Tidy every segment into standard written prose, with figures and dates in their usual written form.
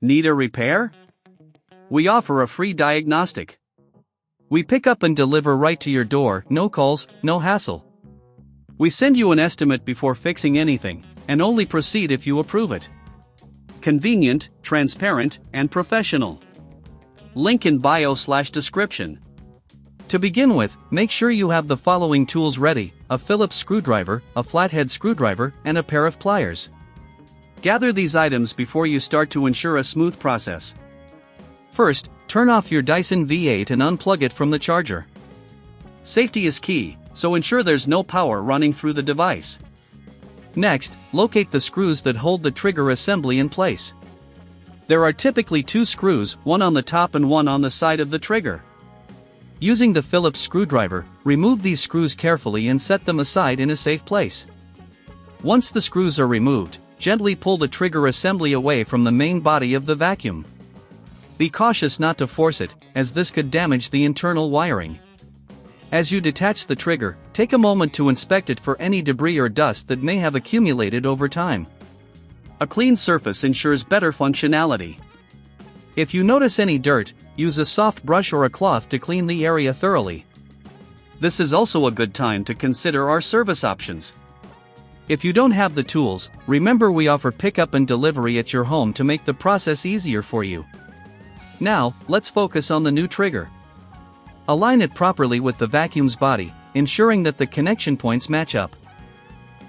Need a repair? We offer a free diagnostic. We pick up and deliver right to your door, no calls, no hassle. We send you an estimate before fixing anything, and only proceed if you approve it. Convenient, transparent, and professional. Link in bio/description. To begin with, make sure you have the following tools ready: a Phillips screwdriver, a flathead screwdriver, and a pair of pliers. Gather these items before you start to ensure a smooth process. First, turn off your Dyson V8 and unplug it from the charger. Safety is key, so ensure there's no power running through the device. Next, locate the screws that hold the trigger assembly in place. There are typically two screws, one on the top and one on the side of the trigger. Using the Phillips screwdriver, remove these screws carefully and set them aside in a safe place. Once the screws are removed, gently pull the trigger assembly away from the main body of the vacuum. Be cautious not to force it, as this could damage the internal wiring. As you detach the trigger, take a moment to inspect it for any debris or dust that may have accumulated over time. A clean surface ensures better functionality. If you notice any dirt, use a soft brush or a cloth to clean the area thoroughly. This is also a good time to consider our service options. If you don't have the tools, remember we offer pickup and delivery at your home to make the process easier for you. Now, let's focus on the new trigger. Align it properly with the vacuum's body, ensuring that the connection points match up.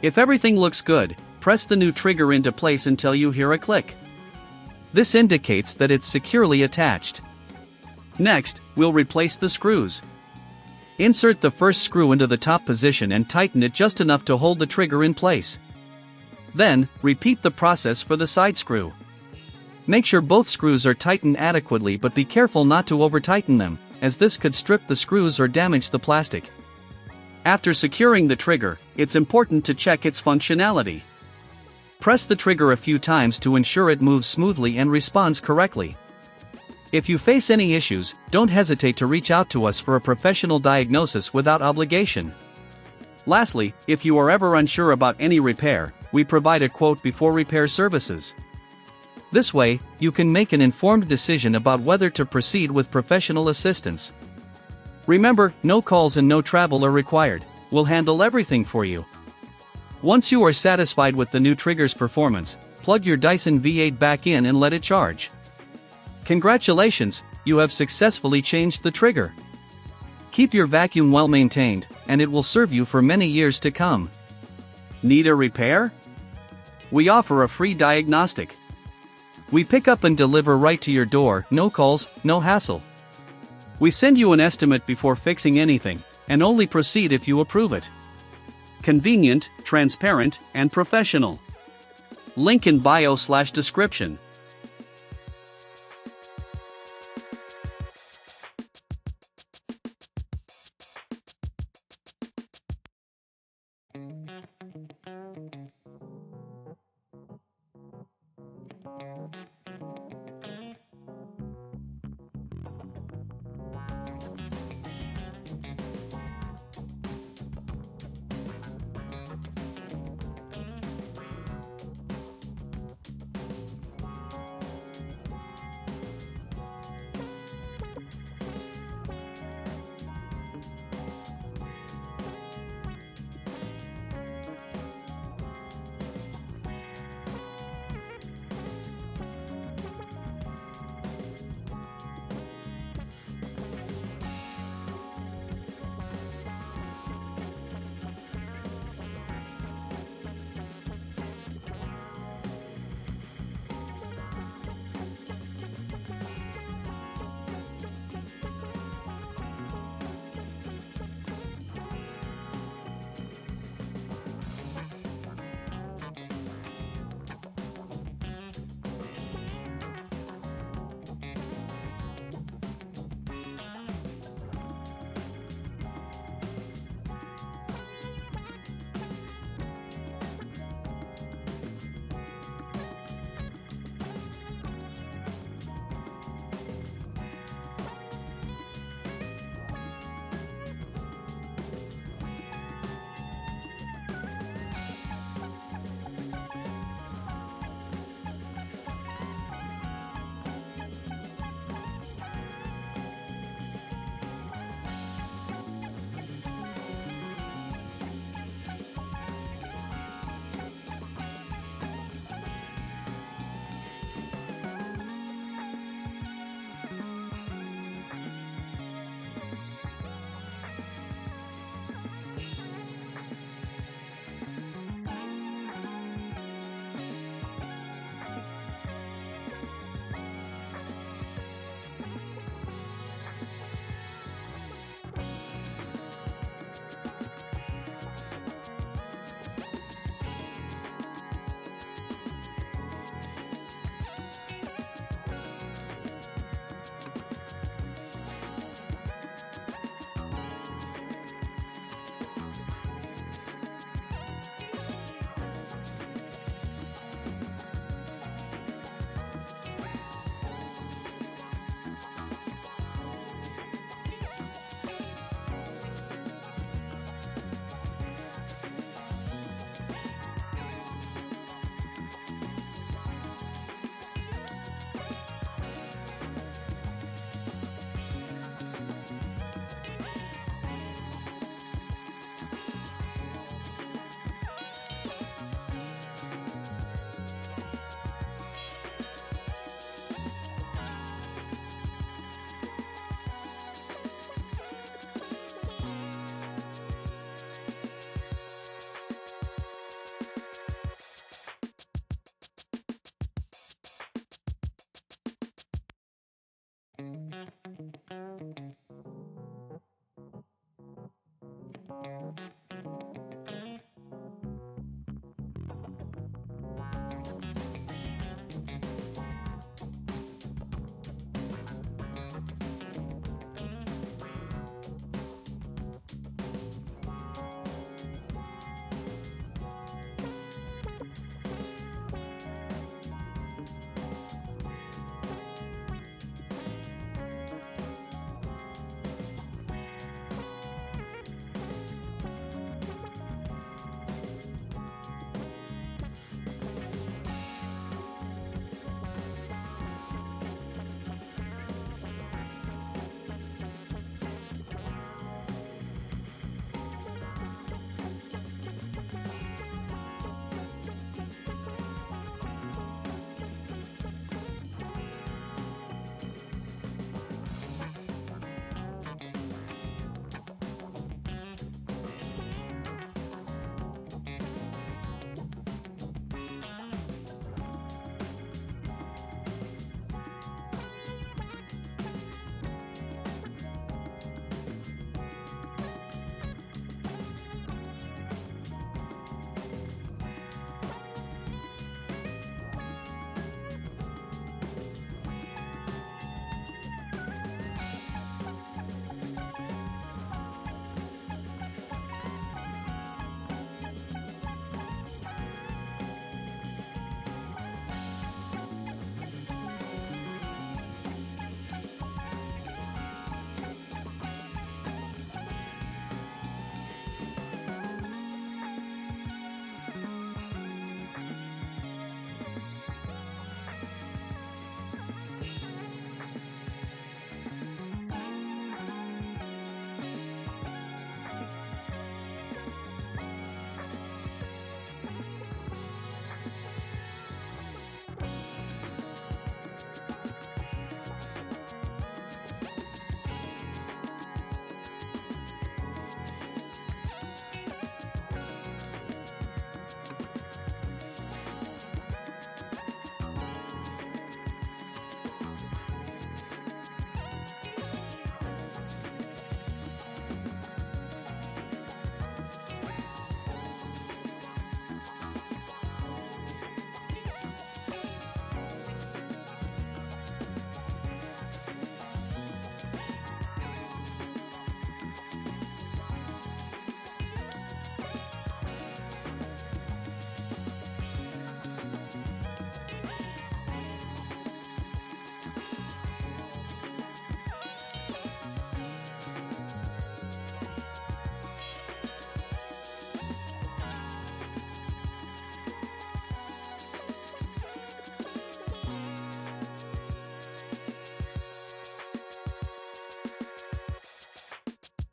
If everything looks good, press the new trigger into place until you hear a click. This indicates that it's securely attached. Next, we'll replace the screws. Insert the first screw into the top position and tighten it just enough to hold the trigger in place. Then, repeat the process for the side screw. Make sure both screws are tightened adequately, but be careful not to over-tighten them, as this could strip the screws or damage the plastic. After securing the trigger, it's important to check its functionality. Press the trigger a few times to ensure it moves smoothly and responds correctly. If you face any issues, don't hesitate to reach out to us for a professional diagnosis without obligation. Lastly, if you are ever unsure about any repair, we provide a quote before repair services. This way, you can make an informed decision about whether to proceed with professional assistance. Remember, no calls and no travel are required. We'll handle everything for you. Once you are satisfied with the new trigger's performance, plug your Dyson V8 back in and let it charge. Congratulations, you have successfully changed the trigger. Keep your vacuum well maintained, and it will serve you for many years to come. Need a repair? We offer a free diagnostic. We pick up and deliver right to your door, no calls, no hassle. We send you an estimate before fixing anything, and only proceed if you approve it. Convenient, transparent, and professional. Link in bio/description.